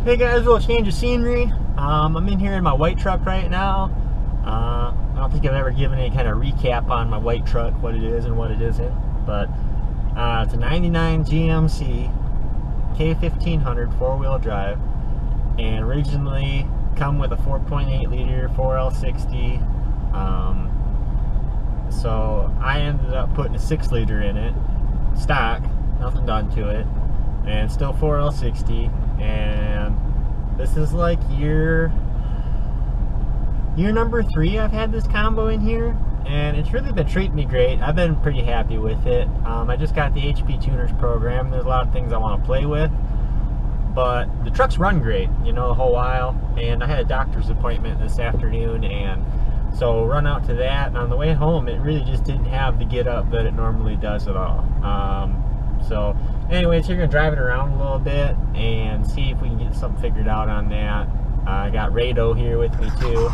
Hey guys, a little change of scenery. I'm in here in my white truck right now. I don't think I've ever given any kind of recap on my white truck, what it is and what it isn't. But it's a 99 GMC K1500 four-wheel drive, and originally come with a 4.8 liter 4L60. So I ended up putting a 6 liter in it, stock, nothing done to it, and still 4L60. And this is like year number 3 I've had this combo in here, and it's really been treating me great. I've been pretty happy with it. I just got the HP Tuners program. There's a lot of things I want to play with, but the truck's run great, you know, the whole while. And I had a doctor's appointment this afternoon, and so run out to that, and on the way home it really just didn't have the get up that it normally does at all. So anyways, we're gonna drive it around a little bit and see if we can get something figured out on that. I got Rado here with me too.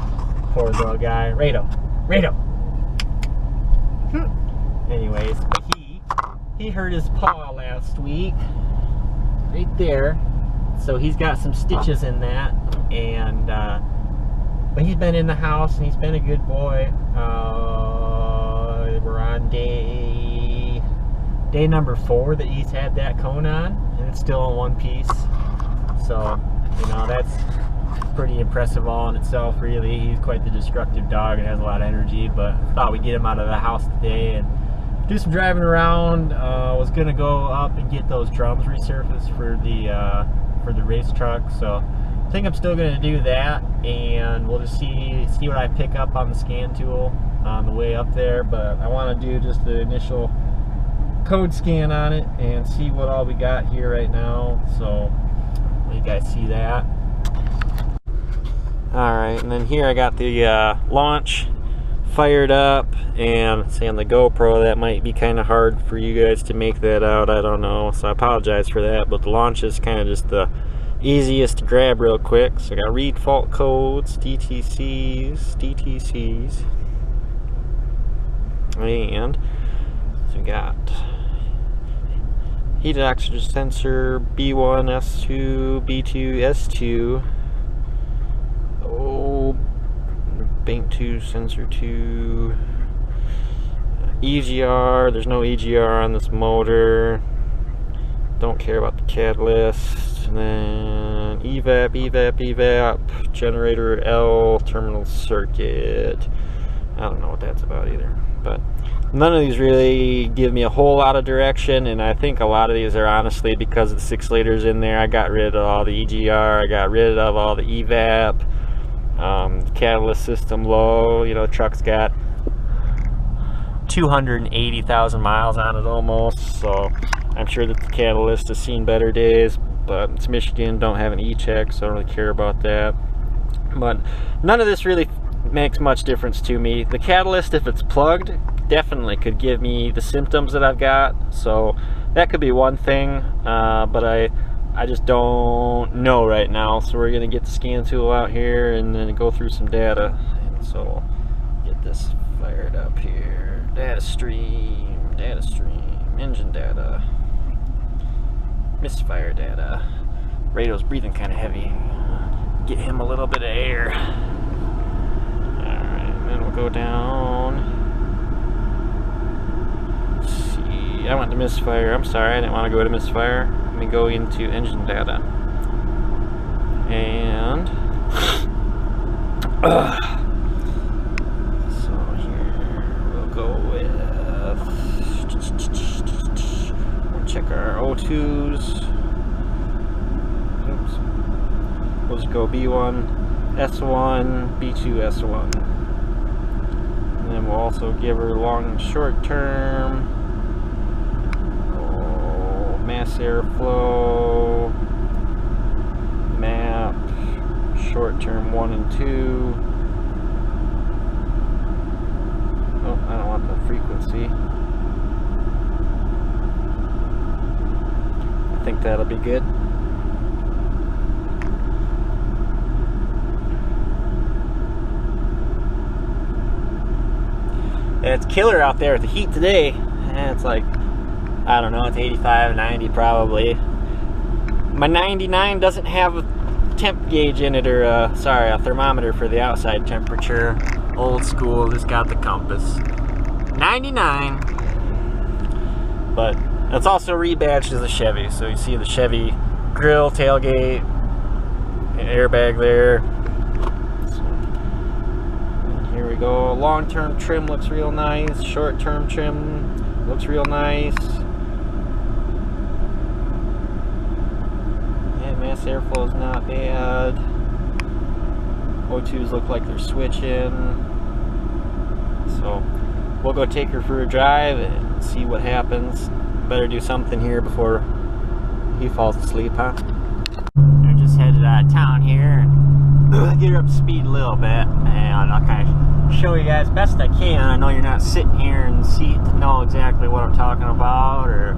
Poor little guy. Rado. Anyways, he hurt his paw last week, right there. So he's got some stitches in that, and but he's been in the house and he's been a good boy. We're on day number 4 that he's had that cone on, and it's still in one piece. So, you know, that's pretty impressive all in itself, really. He's quite the destructive dog and has a lot of energy, but I thought we'd get him out of the house today and do some driving around. Was gonna go up and get those drums resurfaced for the race truck, so I think I'm still gonna do that, and we'll just see what I pick up on the scan tool on the way up there. But I want to do just the initial code scan on it and see what all we got here right now, so you guys see that. Alright, and then here I got the launch fired up, and see on the GoPro that might be kind of hard for you guys to make that out, I don't know, so I apologize for that, but the launch is kind of just the easiest to grab real quick. So I got read fault codes, DTCs, and so we got heated oxygen sensor B1, S2, B2, S2, bank 2, sensor 2, EGR, there's no EGR on this motor, don't care about the catalyst, and then evap, generator L, terminal circuit, I don't know what that's about either, but none of these really give me a whole lot of direction, and I think a lot of these are honestly because of the 6 liters in there. I got rid of all the EGR, I got rid of all the evap, catalyst system low. You know, the truck's got 280,000 miles on it almost, so I'm sure that the catalyst has seen better days, but it's Michigan, don't have an E-check, so I don't really care about that. But none of this really makes much difference to me. The catalyst, if it's plugged, definitely could give me the symptoms that I've got, so that could be one thing, but I just don't know right now. So we're gonna get the scan tool out here and then go through some data, and so get this fired up here. Data stream, engine data, misfire data. Rado's breathing kind of heavy, get him a little bit of air. Alright, then we'll go down. Let's see, I went to misfire. I'm sorry, I didn't want to go to misfire. Let me go into engine data. And so here we'll go with, we'll check our O2s. Oops. We'll just go B1, S1, B2, S1. And then we'll also give her long and short term. Mass airflow, map, short term 1 and 2. Oh, I don't want the frequency. I think that'll be good. And it's killer out there with the heat today. And it's like, I don't know, it's 85, 90 probably. My 99 doesn't have temp gauge in it, or sorry, a thermometer for the outside temperature. Old school, just got the compass. 99. But it's also rebadged as a Chevy, so you see the Chevy grill, tailgate, airbag there. So, and here we go. Long-term trim looks real nice. Short-term trim looks real nice. Yeah, mass airflow is not bad. O2s look like they're switching. So we'll go take her for a drive and see what happens. Better do something here before he falls asleep, huh? I just headed out of town here and get her up to speed a little bit, and I'll kind of show you guys best I can. I know you're not sitting here in the seat to know exactly what I'm talking about or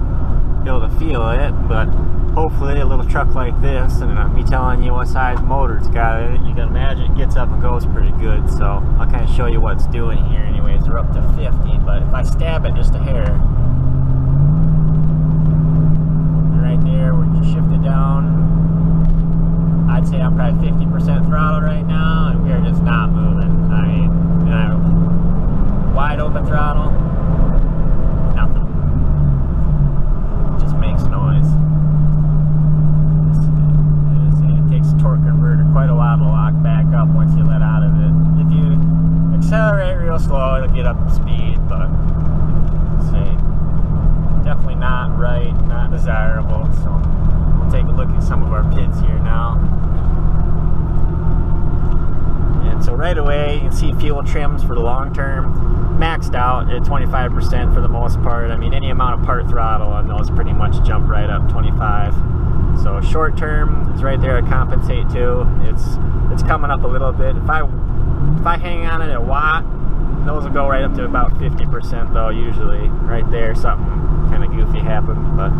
be able to feel it, but hopefully a little truck like this and me telling you what size motor it's got in it, you can imagine it gets up and goes pretty good. So I'll kind of show you what it's doing here. Anyways, we're up to 50, but if I stab it just a hair, right there, we're just shifted down. I'd say I'm probably 50% throttle right now, and we're just not moving. I mean, wide open throttle, nothing. It just makes noise. It takes a torque converter quite a while to lock back up once you let out of it. If you accelerate real slow, it'll get up to speed, but say definitely not right, not desirable. So we'll take a look at some of our PIDs here now. And so right away you can see fuel trims for the long term maxed out at 25% for the most part. I mean, any amount of part throttle on those pretty much jump right up 25. So short term is right there to compensate too. It's coming up a little bit. If I hang on it a watt, those will go right up to about 50% though, usually. Right there, something kind of goofy happened, but I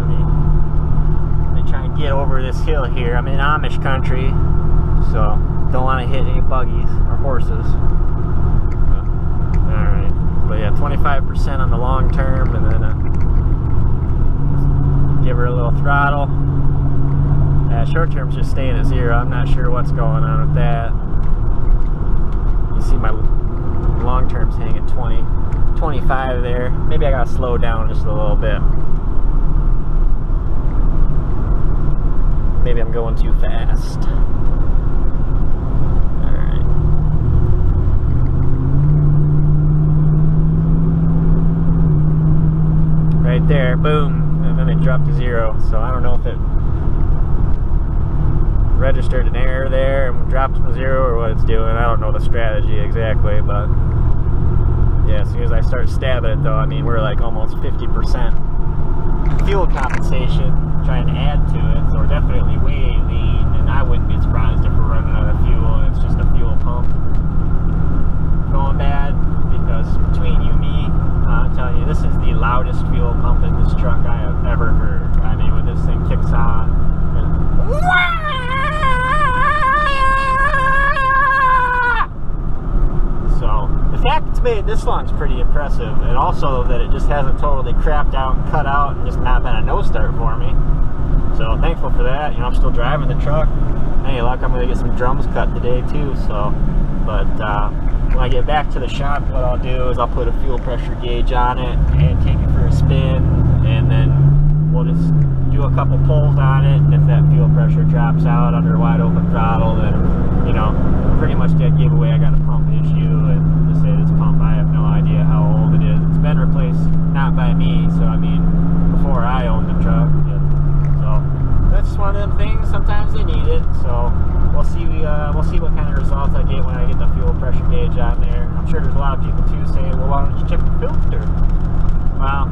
mean, they try and get over this hill here. I'm in Amish country, so don't want to hit any buggies or horses. Alright, but yeah, 25% on the long term, and then give her a little throttle. Short term's just staying at 0. I'm not sure what's going on with that. You see my long term's hanging at 20, 25 there. Maybe I gotta slow down just a little bit. Maybe I'm going too fast. Alright. Right there, boom. And then it dropped to 0. So I don't know if it registered an error there and dropped to 0 or what it's doing. I don't know the strategy exactly, but yeah, as soon as I start stabbing it though, I mean, we're like almost 50% fuel compensation trying to add to it, so we're definitely way lean, and I wouldn't be surprised if we're running out of fuel and it's just a fuel pump going bad, because between you and me, I'm telling you, this is the loudest fuel pump in this truck I have ever heard. I mean, when this thing kicks on, and so the fact it's made this long is pretty impressive, and also that it just hasn't totally crapped out and cut out and just not been a no start for me. So thankful for that. You know, I'm still driving the truck. Any luck, I'm gonna get some drums cut today too. So, but when I get back to the shop, what I'll do is I'll put a fuel pressure gauge on it and take it for a spin, and then we'll just do a couple pulls on it, and if that fuel pressure drops out under wide open throttle, then, you know, pretty much dead giveaway I got a pump issue. And to say this pump, I have no idea how old it is. It's been replaced not by me, so I mean before I owned the truck. Yeah. So that's just one of them things. Sometimes they need it. So we'll see what kind of results I get when I get the fuel pressure gauge on there. I'm sure there's a lot of people too saying, well, why don't you check the filter? Well,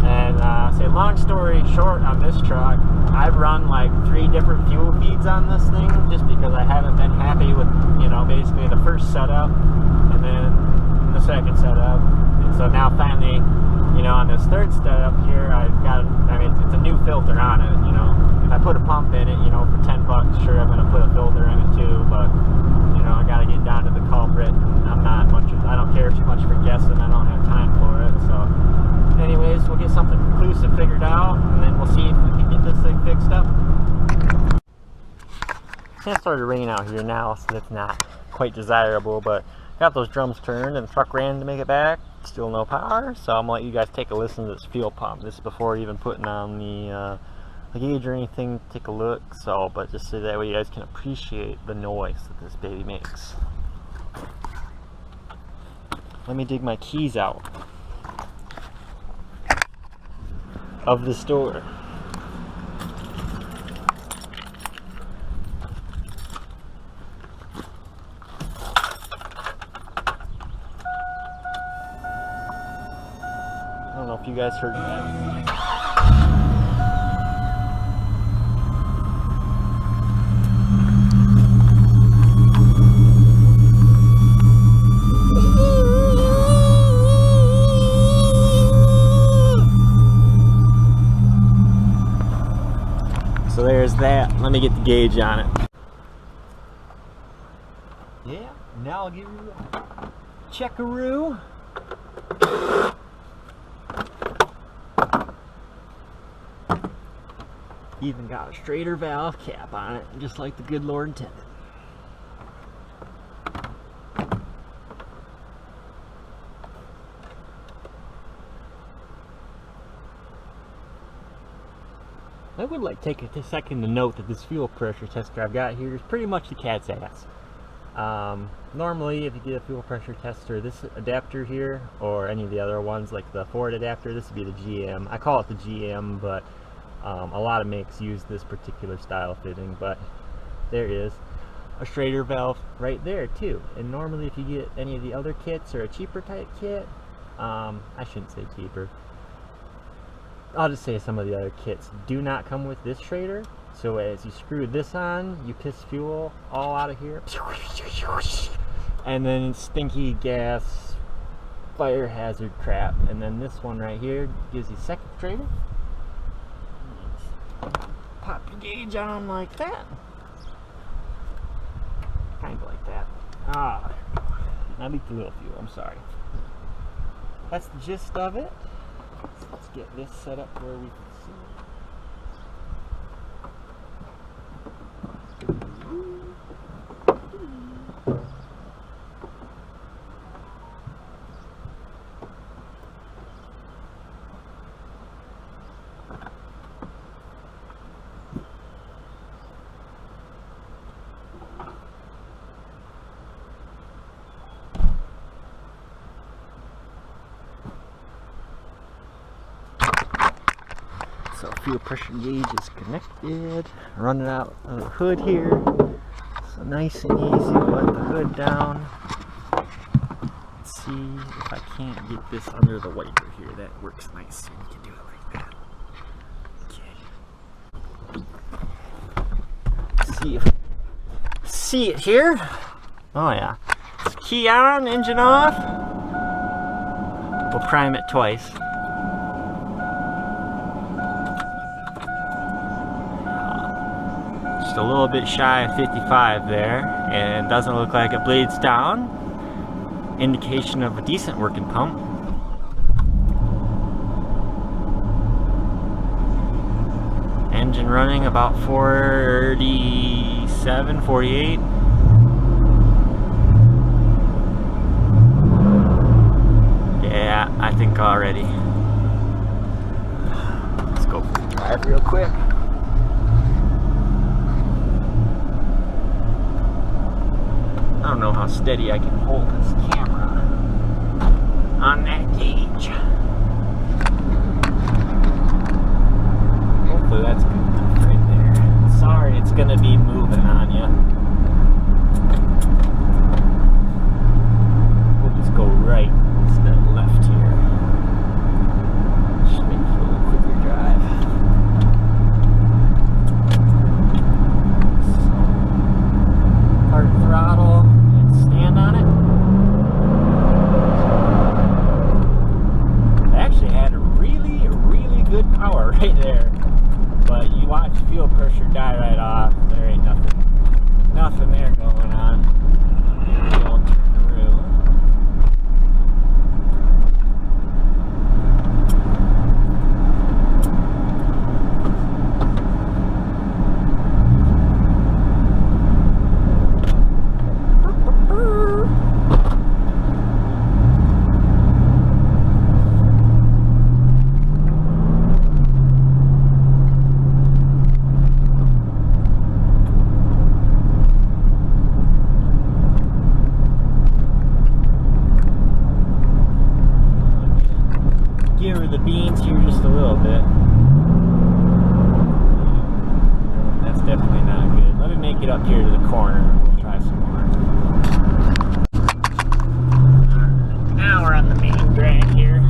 and say long story short, on this truck, I've run like 3 different fuel feeds on this thing just because I haven't been happy with, you know, basically the first setup and then the second setup. And so now finally, you know, on this third setup here, I've got, I mean, it's a new filter on it, you know. If I put a pump in it, you know, for 10 bucks, sure, I'm going to put a filter in it too, but, you know, I got to get down to the culprit. I'm not much, I don't care too much for guessing. I don't have time for it. So anyways, we'll get something conclusive figured out, and then we'll see if we can get this thing fixed up. It started raining out here now, so that's not quite desirable, but got those drums turned and the truck ran to make it back. Still no power, so I'm gonna let you guys take a listen to this fuel pump. This is before even putting on the gauge or anything. Take a look, but just so that way you guys can appreciate the noise that this baby makes. Let me dig my keys out of the store. I don't know if you guys heard that. So there's that. Let me get the gauge on it. Yeah, now I'll give you a checkaroo. Even got a straighter valve cap on it, just like the good Lord intended. I would like to take a second to note that this fuel pressure tester I've got here is pretty much the cat's ass. Normally, if you get a fuel pressure tester, this adapter here, or any of the other ones like the Ford adapter, this would be the GM. I call it the GM, but a lot of makes use this particular style fitting, but there is a straighter valve right there too. And normally if you get any of the other kits or a cheaper type kit, I shouldn't say cheaper, I'll just say some of the other kits do not come with this straighter. So as you screw this on, you piss fuel all out of here, and then stinky gas fire hazard crap. And then this one right here gives you second straighter. Pop your gauge on like that. Kind of like that. Ah, I leaked a little fuel, I'm sorry. That's the gist of it. So let's get this set up where we can see it. So fuel pressure gauge is connected. Run it out of the hood here. So nice and easy to let the hood down. Let's see if I can't get this under the wiper here. That works nice. So we can do it like that. Okay. See it here? Oh yeah. Key on, engine off. We'll prime it twice. A little bit shy of 55 there, and doesn't look like it bleeds down. Indication of a decent working pump. Engine running about 47, 48. Yeah, I think already. Let's go for the drive real quick. I don't know how steady I can hold this camera on that gauge. Hopefully that's good enough right there. Sorry, it's going to be moving on you. We'll just go right instead of left here. Just make it a little quicker drive. So, hard throttle. Stand on it. give her the beans here just a little bit. That's definitely not good. Let me make it up here to the corner. We'll try some more. Alright, now we're on the main drag here.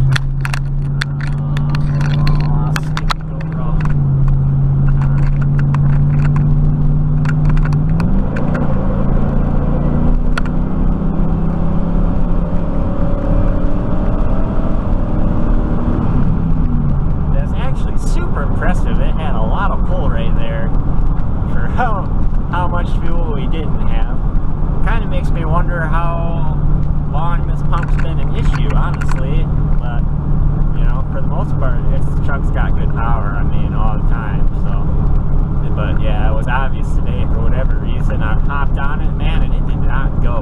Impressive. It had a lot of pull right there for how much fuel we didn't have. Kind of makes me wonder how long this pump's been an issue, honestly. But you know, for the most part, this truck's got good power. I mean, all the time. So, but yeah, it was obvious today for whatever reason. I hopped on it, man, and it did not go.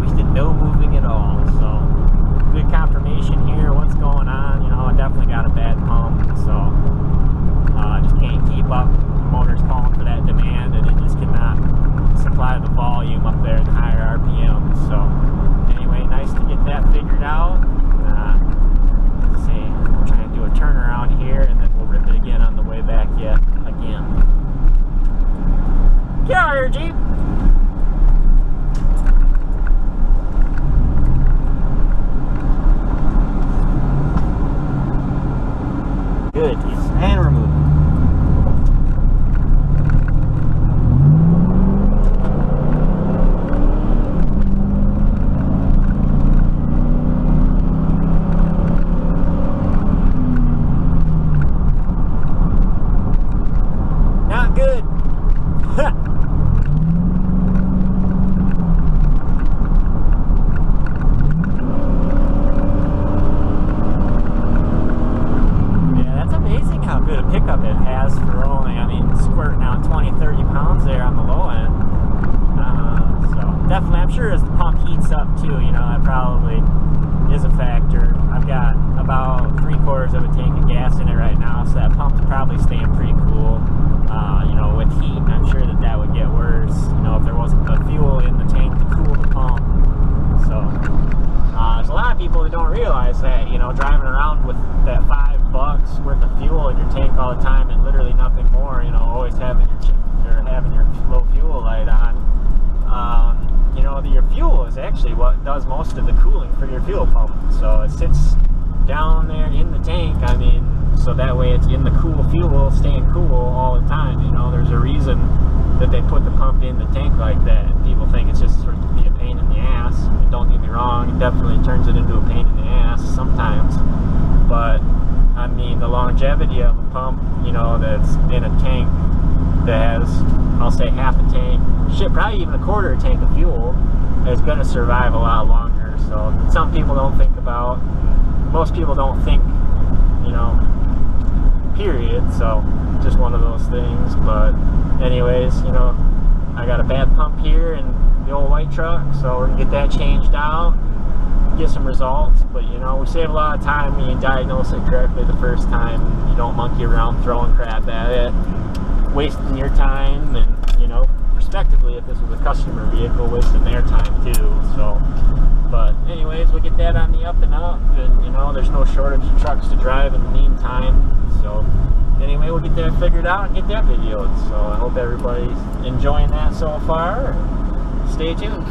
We did no moving at all. So, good confirmation here. What's going on? You know, I definitely got a bad pump. So. Just can't keep up. The motor's calling for that demand, and it just cannot supply the volume up there at the higher RPM. So, anyway, nice to get that figured out. Let's see, we'll try and do a turnaround here, and then we'll rip it again on the way back yet again. Get out of here, Jeep! Good, and we're moving. Not good. How good a pickup it has for only, I mean, squirting out 20-30 pounds there on the low end. So definitely, I'm sure as the pump heats up too, you know, that probably is a factor. I've got about 3/4 of a tank of gas in it right now, so that pump's probably staying pretty cool. You know, with heat, I'm sure that would get worse, you know, if there wasn't the fuel in the tank to cool the pump. So there's a lot of people that don't realize that, you know, driving around with that $5 worth of fuel in your tank all the time and literally nothing more, you know, always having your low fuel light on, you know, your fuel is actually what does most of the cooling for your fuel pump. So it sits down there in the tank, I mean, so that way it's in the cool fuel, staying cool all the time. You know, there's a reason that they put the pump in the tank like that. People think it's just sort of to be a pain in the ass. And don't get me wrong, it definitely turns it into a pain in the ass sometimes. But I mean, the longevity of a pump, you know, that's in a tank that has, I'll say, half a tank, shit, probably even a quarter tank of fuel, is going to survive a lot longer. So some people don't think about, most people don't think, you know, period. So just one of those things. But anyways, you know, I got a bad pump here in the old white truck, so we're going to get that changed out, get some results. But you know, we save a lot of time when you diagnose it correctly the first time. You don't monkey around throwing crap at it, wasting your time, and you know, respectively, if this was a customer vehicle, wasting their time too. So, but anyways, we'll get that on the up and up, and you know, there's no shortage of trucks to drive in the meantime. So anyway, we'll get that figured out and get that videoed. So I hope everybody's enjoying that so far. Stay tuned.